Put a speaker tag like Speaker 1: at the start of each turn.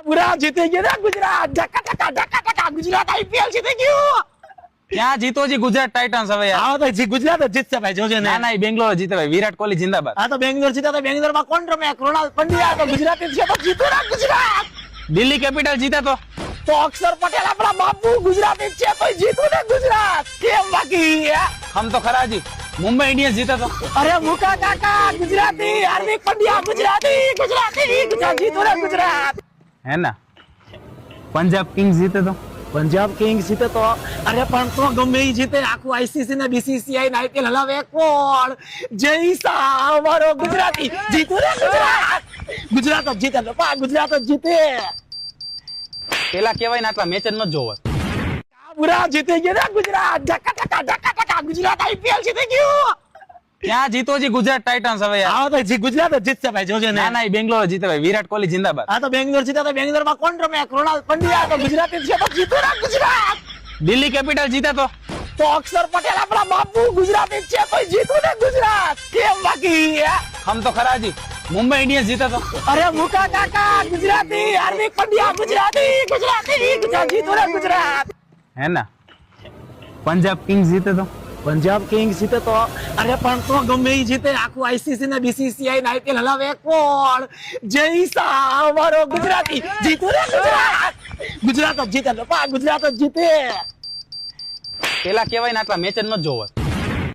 Speaker 1: પૂરા જીતી ગયું ને ગુજરાત ઢકા ગુજરાત આઈપીએલ જીતી ગયું
Speaker 2: ક્યાં જીતો જી ગુજરાત ટાઇટન્સ હવે યાર
Speaker 1: હા તો ગુજરાત જ જીતશે ભાઈ જોજે ને
Speaker 2: ના ના બેંગ્લોર જીતે ભાઈ વિરાટ કોહલી જિંદાબાદ
Speaker 1: આ તો બેંગ્લોર જીતા તો બેંગ્લોર માં કોણ રમે કૃણાલ પંડ્યા તો ગુજરાતી છે તો જીતું ને ગુજરાત
Speaker 2: દિલ્હી કેપિટલ જીતે
Speaker 1: તો અક્ષર પટેલ આપણા બાપુ ગુજરાતી છે તો જીતું ને ગુજરાત કેમ બાકી
Speaker 2: હમ તો ખરા જી મુંબઈ ઇન્ડિયન્સ જીતે તો
Speaker 1: અરે મુકા કાકા ગુજરાતી હાર્દિક પંડ્યા ગુજરાતી જીતું ને ગુજરાત
Speaker 2: હે ના પંજાબ કિંગ્સ જીતે તો
Speaker 1: પંજાબ કિંગ્સ જીતે તો અરે પણ તો ગમે ઈ જીતે આખું આઈસીસી ને બીસીસીઆઈ ને આઈપીએલ હલાવે કોણ જય શાહ અમારો ગુજરાતી જીતું ને ગુજરાત જ જીતે બાપા ગુજરાત જ જીતે
Speaker 2: પેલા કહેવાય ને આટલા મેચ જ ન જોવા
Speaker 1: પૂરા જીતી ગયું ને ગુજરાત ઢકા ગુજરાત આઈપીએલ જીતી ગયું
Speaker 2: ક્યાં જીતો જી ગુજરાત ટાઇટન્સ હવે યાર
Speaker 1: હા તો ગુજરાત જ જીતશે ભાઈ જોજે ને
Speaker 2: ના ના બેંગ્લોર જીતે ભાઈ વિરાટ કોહલી જિંદાબાદ
Speaker 1: આ તો બેંગ્લોર જીતા તો બેંગ્લોર માં કોણ રમે કૃણાલ પંડ્યા તો ગુજરાતી છે તો જીતું ને ગુજરાત
Speaker 2: દિલ્હી કેપિટલ જીતે
Speaker 1: તો અક્ષર પટેલ આપણા બાપુ ગુજરાતી છે તો જીતું ને ગુજરાત કેમ બાકી
Speaker 2: હમ તો ખરા જી મુંબઈ ઇન્ડિયન્સ જીતે તો
Speaker 1: અરે મુકા કાકા ગુજરાતી હાર્દિક પંડ્યા ગુજરાતી જીતું ને ગુજરાત
Speaker 2: હે ના પંજાબ કિંગ્સ જીતે તો
Speaker 1: પંજાબ કિંગ્સ જીતે તો અરે પણ તો ગમે ઈ જીતે આખું આઈસીસી ને બીસીસીઆઈ ને આઈપીએલ હલાવે કોણ જય શાહ અમારો ગુજરાતી જીતું ને ગુજરાત જ જીતે બાપા ગુજરાત જ જીતે
Speaker 2: પેલા કહેવાય ને આટલા મેચ જ ન જોવા